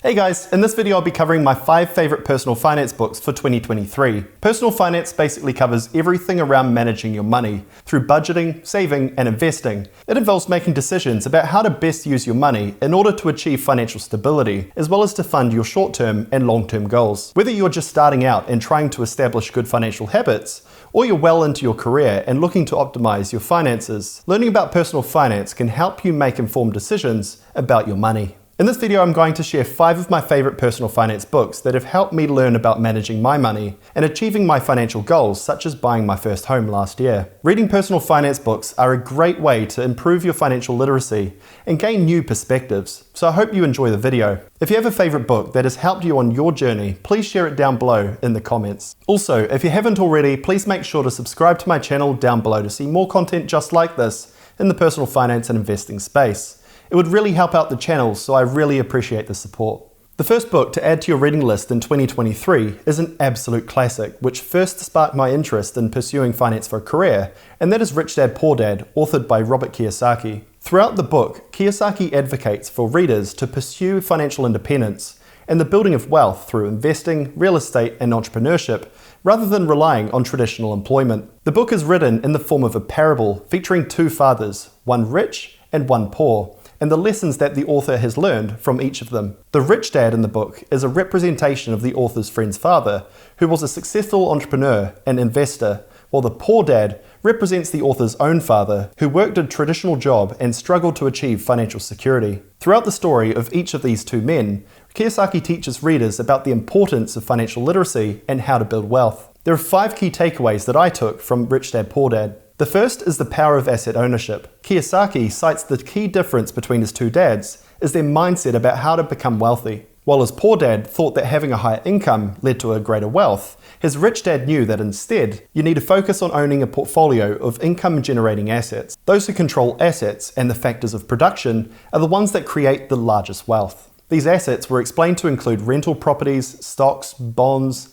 Hey guys, in this video I'll be covering my 5 favourite personal finance books for 2023. Personal finance basically covers everything around managing your money, through budgeting, saving and investing. It involves making decisions about how to best use your money in order to achieve financial stability, as well as to fund your short-term and long-term goals. Whether you're just starting out and trying to establish good financial habits, or you're well into your career and looking to optimize your finances, learning about personal finance can help you make informed decisions about your money. In this video, I'm going to share 5 of my favorite personal finance books that have helped me learn about managing my money and achieving my financial goals, such as buying my first home last year. Reading personal finance books are a great way to improve your financial literacy and gain new perspectives, so I hope you enjoy the video. If you have a favorite book that has helped you on your journey, please share it down below in the comments. Also, if you haven't already, please make sure to subscribe to my channel down below to see more content just like this in the personal finance and investing space. It would really help out the channel, so I really appreciate the support. The first book to add to your reading list in 2023 is an absolute classic, which first sparked my interest in pursuing finance for a career, and that is Rich Dad Poor Dad, authored by Robert Kiyosaki. Throughout the book, Kiyosaki advocates for readers to pursue financial independence and the building of wealth through investing, real estate, and entrepreneurship, rather than relying on traditional employment. The book is written in the form of a parable featuring 2 fathers, one rich and one poor, and the lessons that the author has learned from each of them. The rich dad in the book is a representation of the author's friend's father, who was a successful entrepreneur and investor, while the poor dad represents the author's own father, who worked a traditional job and struggled to achieve financial security. Throughout the story of each of these 2 men, Kiyosaki teaches readers about the importance of financial literacy and how to build wealth. There are 5 key takeaways that I took from Rich Dad Poor Dad. The first is the power of asset ownership. Kiyosaki cites the key difference between his 2 dads is their mindset about how to become wealthy. While his poor dad thought that having a higher income led to a greater wealth, his rich dad knew that instead, you need to focus on owning a portfolio of income-generating assets. Those who control assets and the factors of production are the ones that create the largest wealth. These assets were explained to include rental properties, stocks, bonds,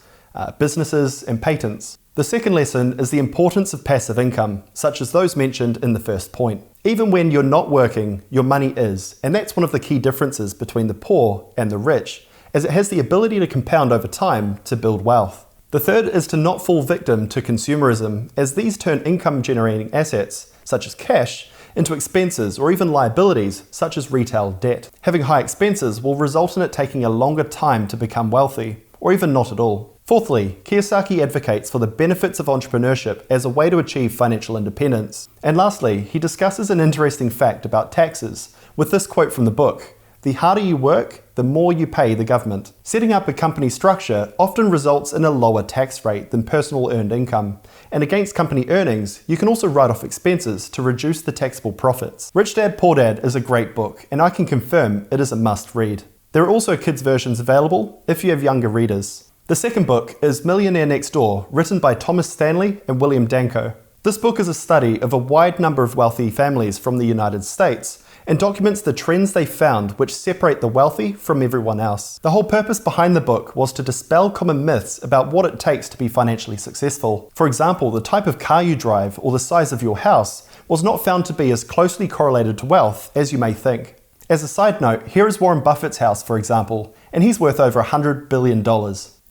businesses, and patents. The second lesson is the importance of passive income, such as those mentioned in the first point. Even when you're not working, your money is, and that's one of the key differences between the poor and the rich, as it has the ability to compound over time to build wealth. The third is to not fall victim to consumerism, as these turn income-generating assets, such as cash, into expenses or even liabilities, such as retail debt. Having high expenses will result in it taking a longer time to become wealthy, or even not at all. Fourthly, Kiyosaki advocates for the benefits of entrepreneurship as a way to achieve financial independence. And lastly, he discusses an interesting fact about taxes, with this quote from the book: "The harder you work, the more you pay the government." Setting up a company structure often results in a lower tax rate than personal earned income, and against company earnings, you can also write off expenses to reduce the taxable profits. Rich Dad Poor Dad is a great book, and I can confirm it is a must read. There are also kids' versions available if you have younger readers. The second book is Millionaire Next Door, written by Thomas Stanley and William Danko. This book is a study of a wide number of wealthy families from the United States and documents the trends they found which separate the wealthy from everyone else. The whole purpose behind the book was to dispel common myths about what it takes to be financially successful. For example, the type of car you drive or the size of your house was not found to be as closely correlated to wealth as you may think. As a side note, here is Warren Buffett's house, for example, and he's worth over $100 billion.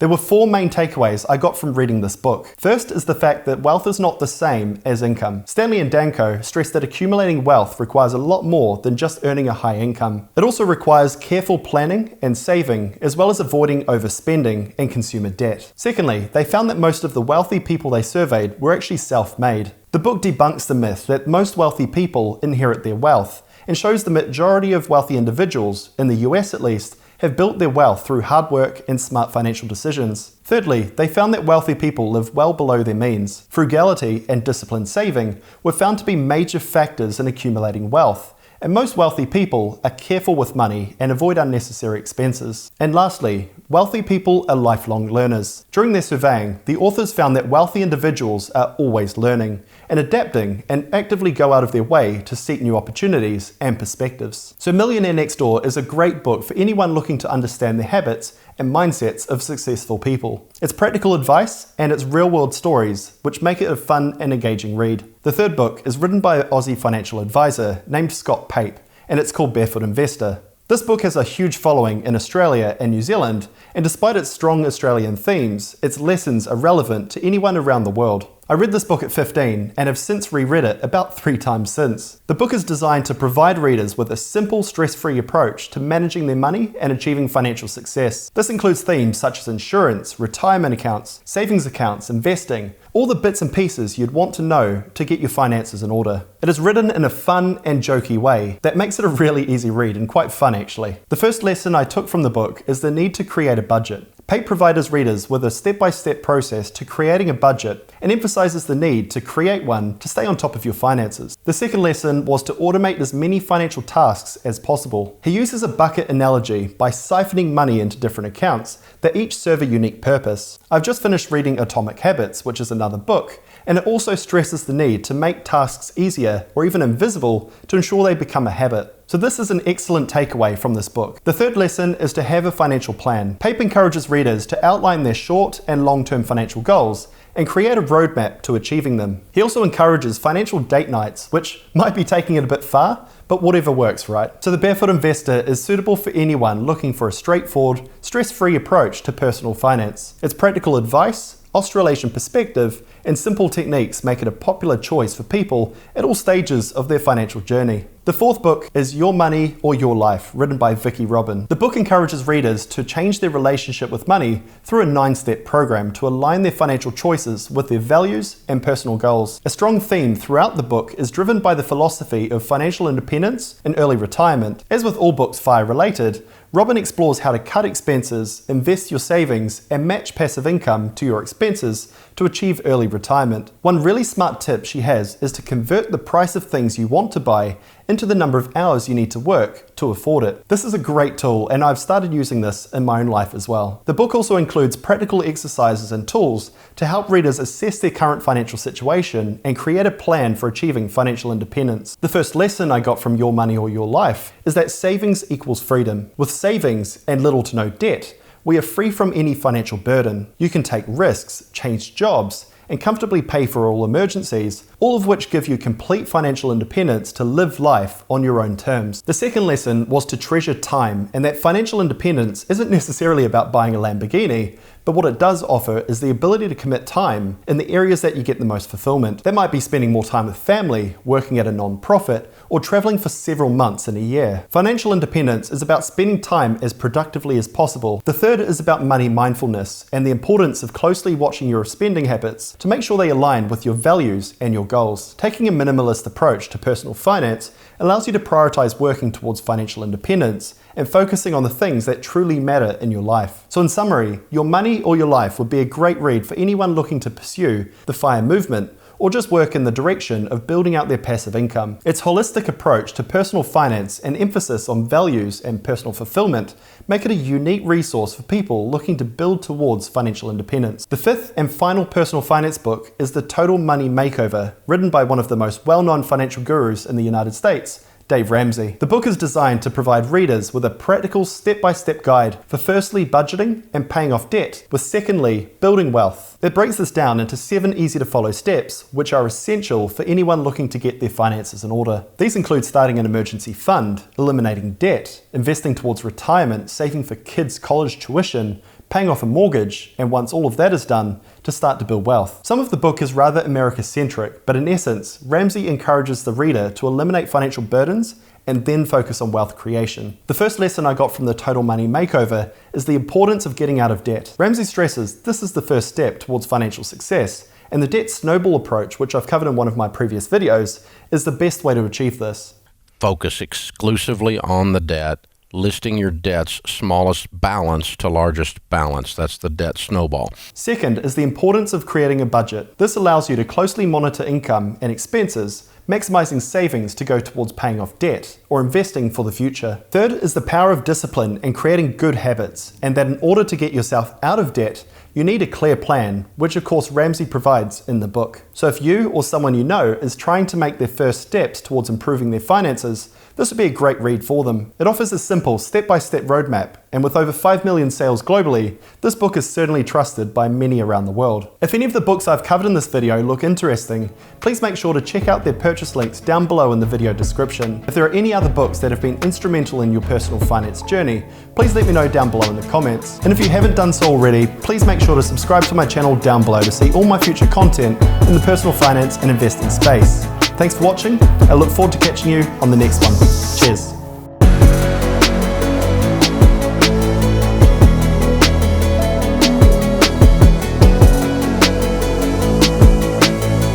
There were 4 main takeaways I got from reading this book. First is the fact that wealth is not the same as income. Stanley and Danko stress that accumulating wealth requires a lot more than just earning a high income. It also requires careful planning and saving, as well as avoiding overspending and consumer debt. Secondly, they found that most of the wealthy people they surveyed were actually self-made. The book debunks the myth that most wealthy people inherit their wealth, and shows the majority of wealthy individuals, in the US at least, have built their wealth through hard work and smart financial decisions. Thirdly, they found that wealthy people live well below their means. Frugality and disciplined saving were found to be major factors in accumulating wealth, and most wealthy people are careful with money and avoid unnecessary expenses. And lastly, wealthy people are lifelong learners. During their surveying, the authors found that wealthy individuals are always learning and adapting and actively go out of their way to seek new opportunities and perspectives. So Millionaire Next Door is a great book for anyone looking to understand the habits and mindsets of successful people. It's practical advice and it's real-world stories, which make it a fun and engaging read. The third book is written by an Aussie financial advisor named Scott Pape, and it's called Barefoot Investor. This book has a huge following in Australia and New Zealand, and despite its strong Australian themes, its lessons are relevant to anyone around the world. I read this book at 15 and have since reread it about 3 times since. The book is designed to provide readers with a simple, stress-free approach to managing their money and achieving financial success. This includes themes such as insurance, retirement accounts, savings accounts, investing, all the bits and pieces you'd want to know to get your finances in order. It is written in a fun and jokey way that makes it a really easy read and quite fun actually. The first lesson I took from the book is the need to create a budget. PAPE provides readers with a step-by-step process to creating a budget and emphasizes the need to create one to stay on top of your finances. The second lesson was to automate as many financial tasks as possible. He uses a bucket analogy by siphoning money into different accounts that each serve a unique purpose. I've just finished reading Atomic Habits, which is another book, and it also stresses the need to make tasks easier or even invisible to ensure they become a habit. So this is an excellent takeaway from this book. The third lesson is to have a financial plan. PAPE encourages readers to outline their short and long-term financial goals and create a roadmap to achieving them. He also encourages financial date nights, which might be taking it a bit far, but whatever works, right? So the Barefoot Investor is suitable for anyone looking for a straightforward, stress-free approach to personal finance. Its practical advice, Australasian perspective, and simple techniques make it a popular choice for people at all stages of their financial journey. The fourth book is Your Money or Your Life, written by Vicky Robin. The book encourages readers to change their relationship with money through a 9-step program to align their financial choices with their values and personal goals. A strong theme throughout the book is driven by the philosophy of financial independence and early retirement. As with all books FIRE-related, Robin explores how to cut expenses, invest your savings, and match passive income to your expenses to achieve early retirement. One really smart tip she has is to convert the price of things you want to buy into the number of hours you need to work to afford it. This is a great tool, and I've started using this in my own life as well. The book also includes practical exercises and tools to help readers assess their current financial situation and create a plan for achieving financial independence. The first lesson I got from Your Money or Your Life is that savings equals freedom. With savings and little to no debt, we are free from any financial burden. You can take risks, change jobs, and comfortably pay for all emergencies, all of which give you complete financial independence to live life on your own terms. The second lesson was to treasure time, and that financial independence isn't necessarily about buying a Lamborghini, but what it does offer is the ability to commit time in the areas that you get the most fulfillment. That might be spending more time with family, working at a non-profit, or traveling for several months in a year. Financial independence is about spending time as productively as possible. The third is about money mindfulness and the importance of closely watching your spending habits to make sure they align with your values and your goals. Taking a minimalist approach to personal finance allows you to prioritize working towards financial independence and focusing on the things that truly matter in your life. So in summary, Your Money or Your Life would be a great read for anyone looking to pursue the FIRE movement or just work in the direction of building out their passive income. Its holistic approach to personal finance and emphasis on values and personal fulfillment make it a unique resource for people looking to build towards financial independence. The fifth and final personal finance book is The Total Money Makeover, written by one of the most well-known financial gurus in the United States, Dave Ramsey. The book is designed to provide readers with a practical step-by-step guide for firstly budgeting and paying off debt, with secondly building wealth. It breaks this down into 7 easy-to-follow steps, which are essential for anyone looking to get their finances in order. These include starting an emergency fund, eliminating debt, investing towards retirement, saving for kids' college tuition, paying off a mortgage, and once all of that is done, to start to build wealth. Some of the book is rather America-centric, but in essence, Ramsey encourages the reader to eliminate financial burdens and then focus on wealth creation. The first lesson I got from the Total Money Makeover is the importance of getting out of debt. Ramsey stresses this is the first step towards financial success, and the debt snowball approach, which I've covered in one of my previous videos, is the best way to achieve this. Focus exclusively on the debt, listing your debt's smallest balance to largest balance. That's the debt snowball. Second is the importance of creating a budget. This allows you to closely monitor income and expenses, maximizing savings to go towards paying off debt or investing for the future. Third is the power of discipline and creating good habits, and that in order to get yourself out of debt, you need a clear plan, which of course Ramsey provides in the book. So if you or someone you know is trying to make their first steps towards improving their finances, this would be a great read for them. It offers a simple step-by-step roadmap and with over 5 million sales globally, this book is certainly trusted by many around the world. If any of the books I've covered in this video look interesting, please make sure to check out their purchase links down below in the video description. If there are any other books that have been instrumental in your personal finance journey, please let me know down below in the comments. And if you haven't done so already, please make sure to subscribe to my channel down below to see all my future content in the personal finance and investing space. Thanks for watching. I look forward to catching you on the next one. Cheers.